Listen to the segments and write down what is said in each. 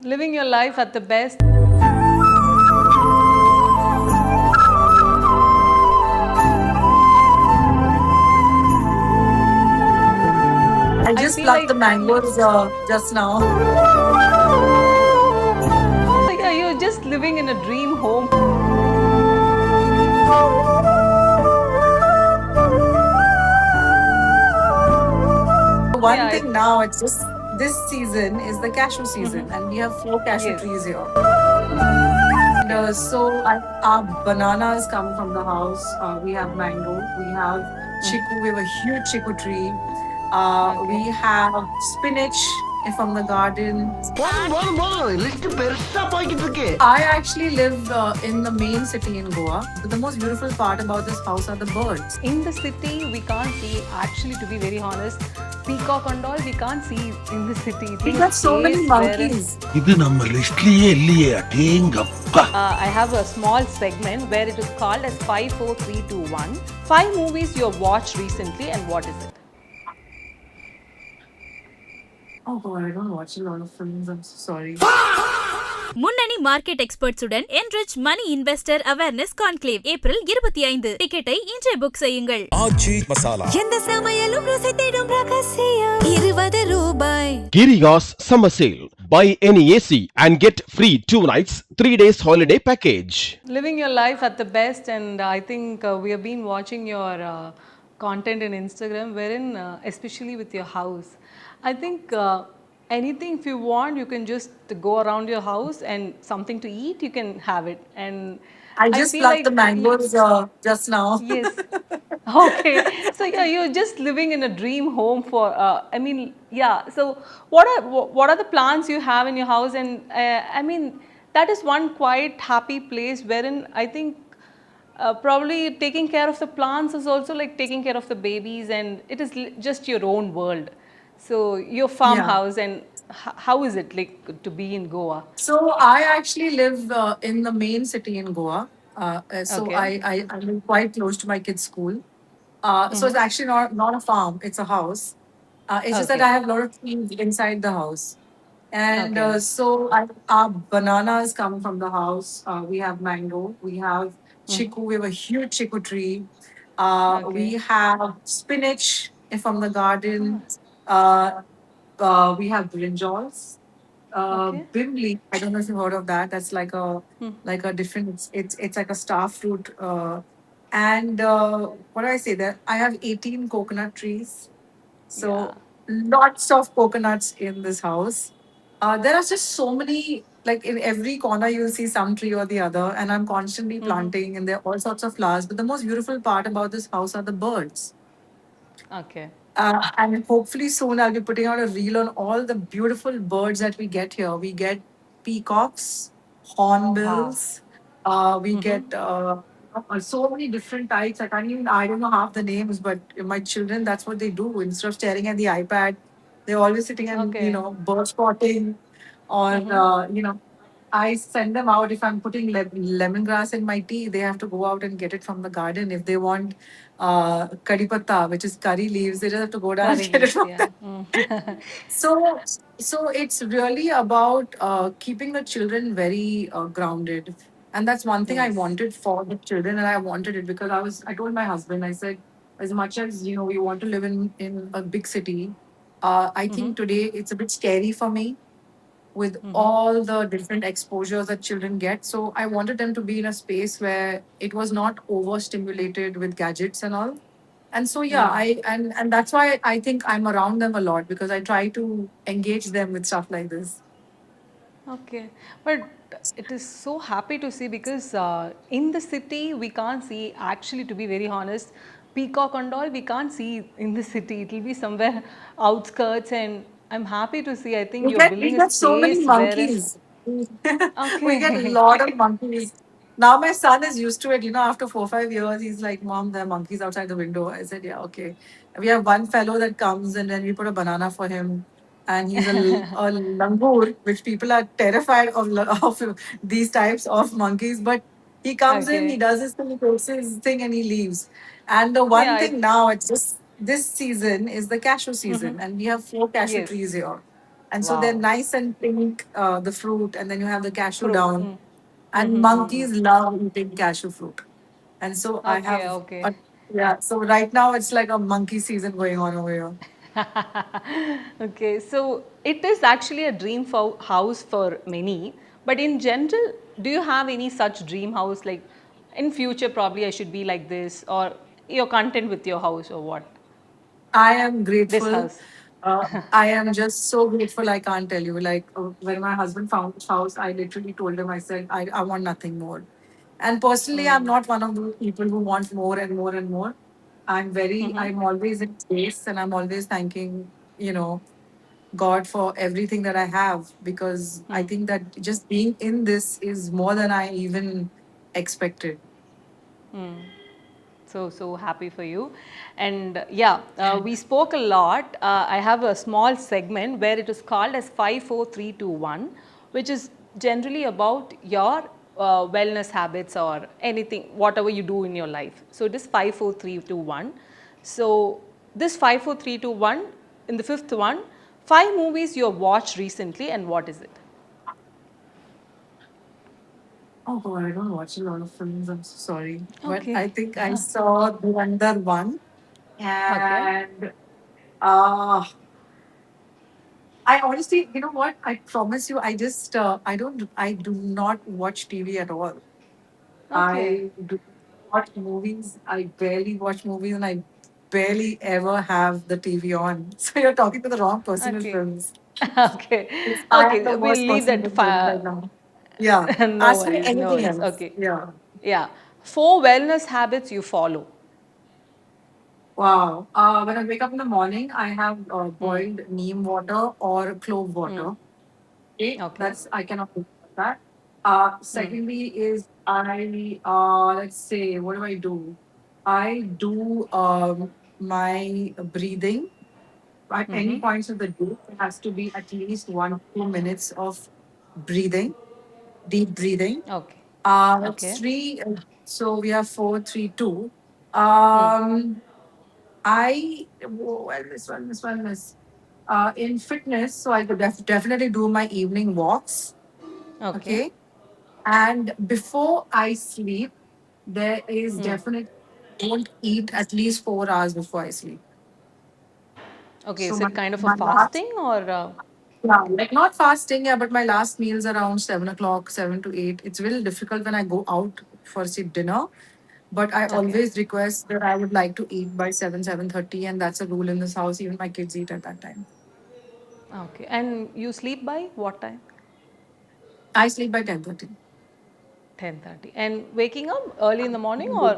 Living your life at the best. I I just feel plucked like the mangoes just now. yeah, you're just living in a dream home. One Yeah, thing now, it's just this season is the cashew season, and we have 4 cashew yes. trees here. And Okay. our bananas come from the house. We have mango. We have chiku. We have a huge chiku tree. Okay. We have spinach from the garden. போதும் list பெருசா போய்கிட்டு இருக்கு. I actually live in the main city in Goa. But the most beautiful part about this house are the birds. In the city, we can't see, actually, to be very honest, peacock and all, we can't see in the city. It We is a got so many place wherein monkeys. இது நம்ம லிஸ்ட்லயே இல்லையே அடேங்கப்பா. I have a small segment where it is called as 54321. 5 movies you have watched recently and what is it? Oh God, I don't watch a lot of films. I'm so sorry. முன்னணி market எக்ஸ்பர்ட்ஸுடன் enrich money investor awareness conclave April 25 டிக்கெட்டை இன்றே book செய்யுங்கள். ஆச்சி மசாலா எந்த சமையலும் ருசி தேடும் ரகசியம் 20 ரூபாய். Giriya's summer sale. Buy any AC and get free 2 nights, 3 days holiday package. Living your life at the best, and I think we have been watching your content in Instagram, wherein especially with your house, I think anything if you want, you can just go around your house and something to eat, you can have it. And I I just feel plucked like the mangoes just now. yes. Okay. So yeah, you're just living in a dream home for. I mean, yeah. So what are the plans you have in your house? And I mean, that is one quite happy place wherein I think probably taking care of the plants is also like taking care of the babies, and it is just your own world. So your Yeah. farmhouse, and how is it like to be in Goa? So I actually live in the main city in Goa. So Okay. I live quite close to my kids' school. So it's actually not a farm; it's a house. It's just that Okay. I have a lot of trees inside the house. And Okay. our bananas come from the house. We have mango. We have chiku. We have a huge chiku tree. We Okay. have spinach from the garden. Uh, we have brinjals. Okay. Bimli. I don't know if you've heard of that. That's like a different. It's like a star fruit. And what do I say? There I have 18 coconut trees. So Yeah. lots of coconuts in this house. There are just so many. Like in every corner, you'll see some tree or the other, and I'm constantly planting, and there are all sorts of flowers. But the most beautiful part about this house are the birds. Okay. And hopefully soon I'll be putting out a reel on all the beautiful birds that we get here. We get peacocks, Wow. hornbills. We get so many different types. I don't know half the names, but my children, that's what they do. Instead of staring at the iPad, they're always sitting and, Okay. bird spotting or, I send them out if I'm putting lemongrass in my tea. They have to go out and get it from the garden. If they want curry patta, which is curry leaves, they just have to go down Curry and get it leaves, from yeah. there. So, so it's really about keeping the children very grounded, and that's one thing I Yes. wanted for the children, and I wanted it because I told my husband, I said, as much as we want to live in a big city, I think today it's a bit scary for me with all the different exposures that children get. So I wanted them to be in a space where it was not overstimulated with gadgets and all. And so yeah, Yeah. and that's why I think I'm around them a lot because I try to engage them with stuff like this. Okay. But it is so happy to see because in the city we can't see, actually, to be very honest, peacock and all we can't see in the city. It will be somewhere outskirts, and I'm happy to see. I think you're We building a get so many space wherein. monkeys. We get a Okay. lot of monkeys. Now my son is used to it. After 4 5 years, he's like, "Mom, there are monkeys outside the window." I said, "Yeah, okay." We have one fellow that comes, and then we put a banana for him, and he's a langur, which people are terrified of of these types of monkeys. But he comes in, he Okay. does his thing, he takes his thing, and he leaves. And the Yeah. one thing now, it's just this season is the cashew season, and we have 4 cashew Yes. trees here. And so they're Wow. nice and pink, the fruit, and then you have the cashew Fruit. down. Mm. And monkeys love eating cashew fruit. And so I Okay, have, okay. yeah, so right now it's like a monkey season going on over here. Okay, so it is actually a dream for house for many, but in general, do you have any such dream house like in future probably I should be like this, or you're content with your house, or what? I am This grateful. house. I am just so grateful. I can't tell you. Like when my husband found this house, I literally told him, I said, I want nothing more. And personally, I'm not one of those people who want more and more and more. I'm always in space and I'm always thanking, you know, God for everything that I have because I think that just being in this is more than I even expected. So happy for you. And yeah, we spoke a lot. I have a small segment where it is called as 54321, which is generally about your wellness habits or anything, whatever you do in your life. So it is 54321. So this 54321, in the fifth one, 5 movies you have watched recently, and what is it? Oh God, I don't watch a lot of films. I'm so sorry. But Okay. I think I saw the Wonder One. Okay. And I honestly, you know what? I promise you, I do not watch TV at all. Okay. I do not watch movies. I barely watch movies and I barely ever have the TV on. So you're talking to the wrong person in Okay. films. Okay. Yes, I am the Okay. We'll worst leave person that. in films right now. Yeah. No Ask me worries. No anything worries. else. Okay. Yeah. Yeah. 4 wellness habits you follow. Wow. When I wake up in the morning, I have boiled neem water or clove water. Okay, Okay. that's I cannot do that. Secondly, is I let's say what do I do? I do my breathing at any points of the day. It has to be at least 1 2 minutes of breathing, deep breathing. Okay. Okay. Three. So we have 4 3 2. Um, wellness. In fitness, so I could definitely do my evening walks. Okay. Okay. And before I sleep, there is definitely don't eat at least 4 hours before I sleep. Okay. So Is it kind of a my last fasting or? yeah, like not fasting, yeah, but my last meals around 7 o'clock, 7 to 8. It's really difficult when I go out for say dinner. But I Okay. always request that I would like to eat by 7:30, and that's a rule in this house. Even my kids eat at that time. Okay. And you sleep by what time? I sleep by 10:30. 10:30. And waking up early in the morning or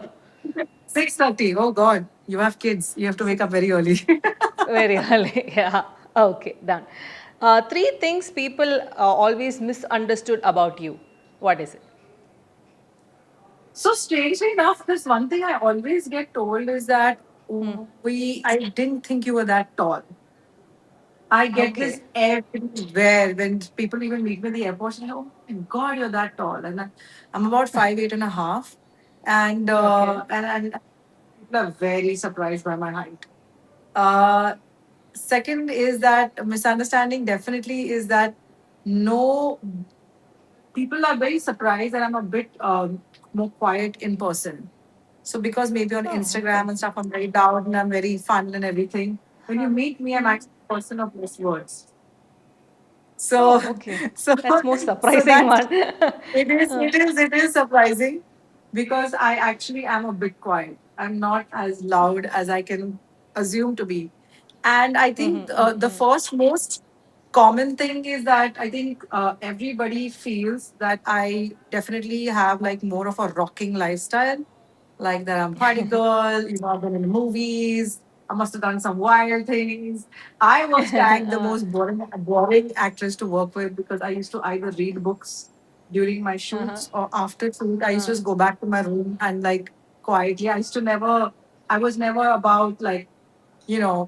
6:30. Oh God, you have kids. You have to wake up very early. very early? Yeah. Okay. Done. 3 things people always misunderstood about you. What is it? So strangely enough, this one thing I always get told is that I didn't think you were that tall. I get this Okay. everywhere when people even meet me in the airport. Say, "Oh my God, you're that tall," and I'm about 5'8.5", Okay. and people are very surprised by my height. Uh, Second is that misunderstanding definitely is that no people are very surprised that I'm a bit more quiet in person. So because maybe on Oh, Instagram okay. and stuff, I'm very down and I'm very fun and everything. When you meet me, I'm actually a person of less words. So, Oh, okay. so, That's most so surprising that one. it is surprising because I actually am a bit quiet. I'm not as loud as I can assume to be. And I think the first most common thing is that I think everybody feels that I definitely have like more of a rocking lifestyle, like that I'm party girl, I've been in movies, I must have done some wild things. I was tagged the most boring actress to work with because I used to either read books during my shoots or after shoot. I used to just go back to my room and like quietly. I was never about like,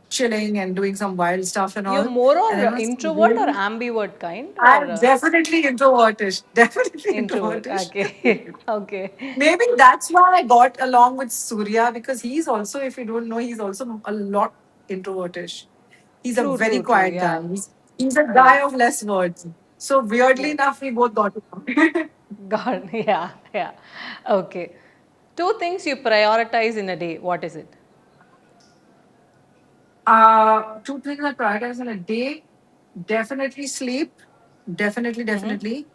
chilling and doing some wild stuff and You're all. more And or it was introvert or really, ambivert kind or I'm definitely introvertish. Definitely introvert? introvertish. Okay. Okay. Maybe that's why I got along with Surya because he's also, if you don't know, he's also a lot introvertish. He's a True, very true, true. quiet guy. Yeah. He's a guy Right. of less words. So weirdly Yes. enough, we both got it. God, yeah, yeah. Okay. Two things you prioritize in a day. What is it? Two things I prioritize in a day: definitely sleep, definitely.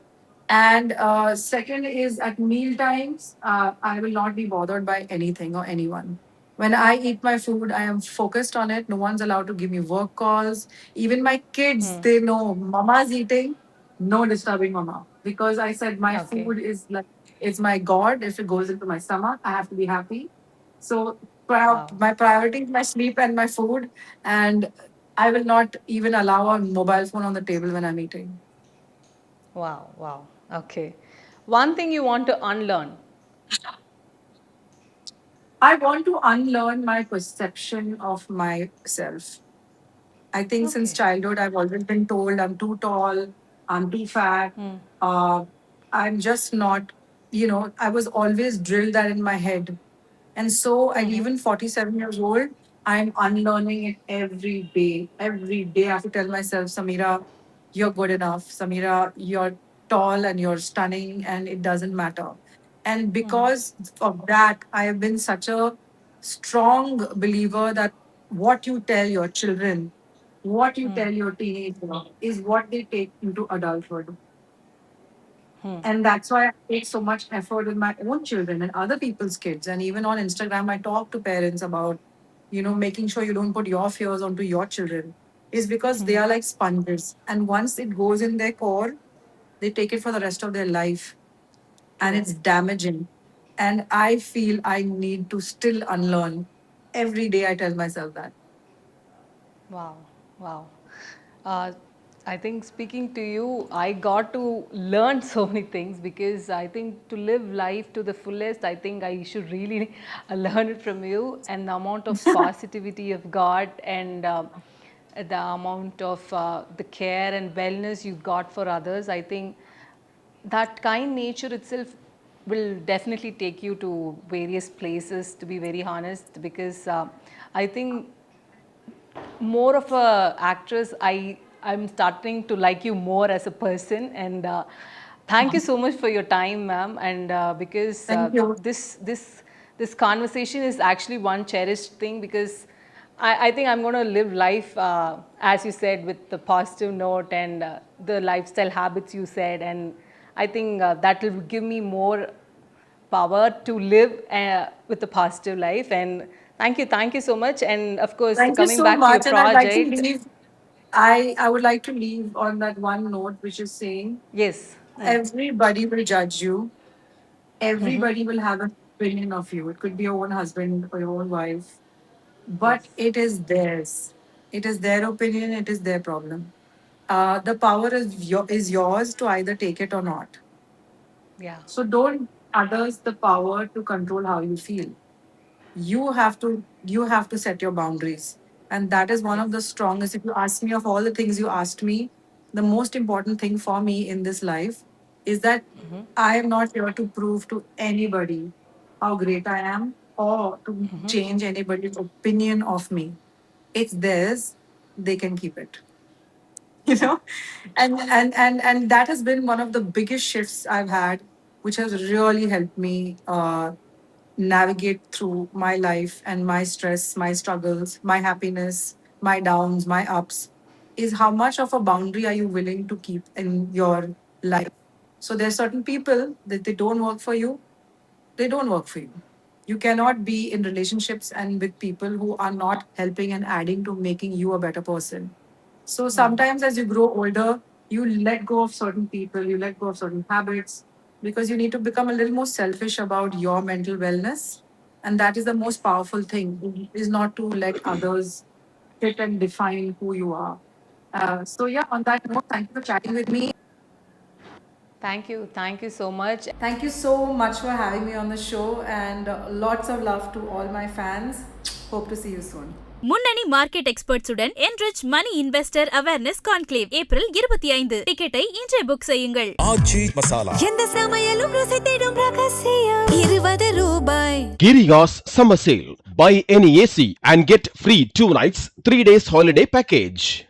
And second is at meal times, I will not be bothered by anything or anyone. When I eat my food, I am focused on it. No one's allowed to give me work calls. Even my kids, they know mama's eating, no disturbing mama. Because I said my Okay. food is like, it's my God. If it goes into my stomach, I have to be happy. So Wow. my priority is my sleep and my food. And I will not even allow a mobile phone on the table when I'm eating. Wow. Wow. Okay. One thing you want to unlearn. I want to unlearn my perception of myself. I think since Okay. childhood, I've always been told I'm too tall, I'm too fat, uh, I'm just not, I was always drilled that in my head. And so at even 47 years old, I'm unlearning it every day. Every day I have to tell myself, Sameera, you're good enough. Sameera, you're tall and you're stunning and it doesn't matter. And because of that, I have been such a strong believer that what you tell your children, what you tell your teenager is what they take into adulthood. And that's why I take so much effort with my own children and other people's kids. And even on Instagram, I talk to parents about, making sure you don't put your fears onto your children. Is because they are like sponges. And once it goes in their core, they take it for the rest of their life. And True. it's damaging. And I feel I need to still unlearn. Every day I tell myself that. Wow, wow. Uh, I think speaking to you, I got to learn so many things because I think to live life to the fullest, I think I should really learn it from you. And the amount of positivity of God and the amount of the care and wellness you got for others, I think that kind nature itself will definitely take you to various places, to be very honest, because I think more of a actress, I'm starting to like you more as a person. And thank you so much for your time, ma'am. And because Thank you. this conversation is actually one cherished thing, because I think I'm going to live life, as you said, with the positive note and the lifestyle habits you said. And I think that will give me more power to live with a positive life. And thank you so much. And of course, Thank you coming so back to your much. And I'd like to project, leave. I would like to leave on that one note, which is saying yes. everybody will judge you. Everybody will have an opinion of you. It could be your own husband or your own wife, Yes. but it is theirs. It is their opinion. It is their problem. The power is yours to either take it or not. Yeah. So don't give others the power to control how you feel. You have to set your boundaries, and that is one Yes. of the strongest. If you ask me, of all the things you asked me, the most important thing for me in this life is that I am not here to prove to anybody how great I am or to change anybody's opinion of me. It's theirs. They can keep it. you know and that has been one of the biggest shifts I've had, which has really helped me navigate through my life and my stress, my struggles, my happiness, my downs, my ups, is how much of a boundary are you willing to keep in your life. So there are certain people that they don't work for you, they don't work for you. You cannot be in relationships and with people who are not helping and adding to making you a better person. So sometimes as you grow older, you let go of certain people, you let go of certain habits because you need to become a little more selfish about your mental wellness. And that is the most powerful thing, is not to let others fit and define who you are. So yeah, on that note, thank you for chatting with me. Thank you. Thank you so much. Thank you so much for having me on the show, and lots of love to all my fans. Hope to see you soon. முன்னணி market எக்ஸ்பர்ட்ஸுடன் enrich money investor awareness conclave April 25 டிக்கெட்டை இன்றே book செய்யுங்கள். ஆச்சி மசாலா எந்த சமையலும் ருசி தேடும் ரகசியம் ₹20. Giriya's summer sale. Buy any AC and get free 2 nights, 3 days holiday package.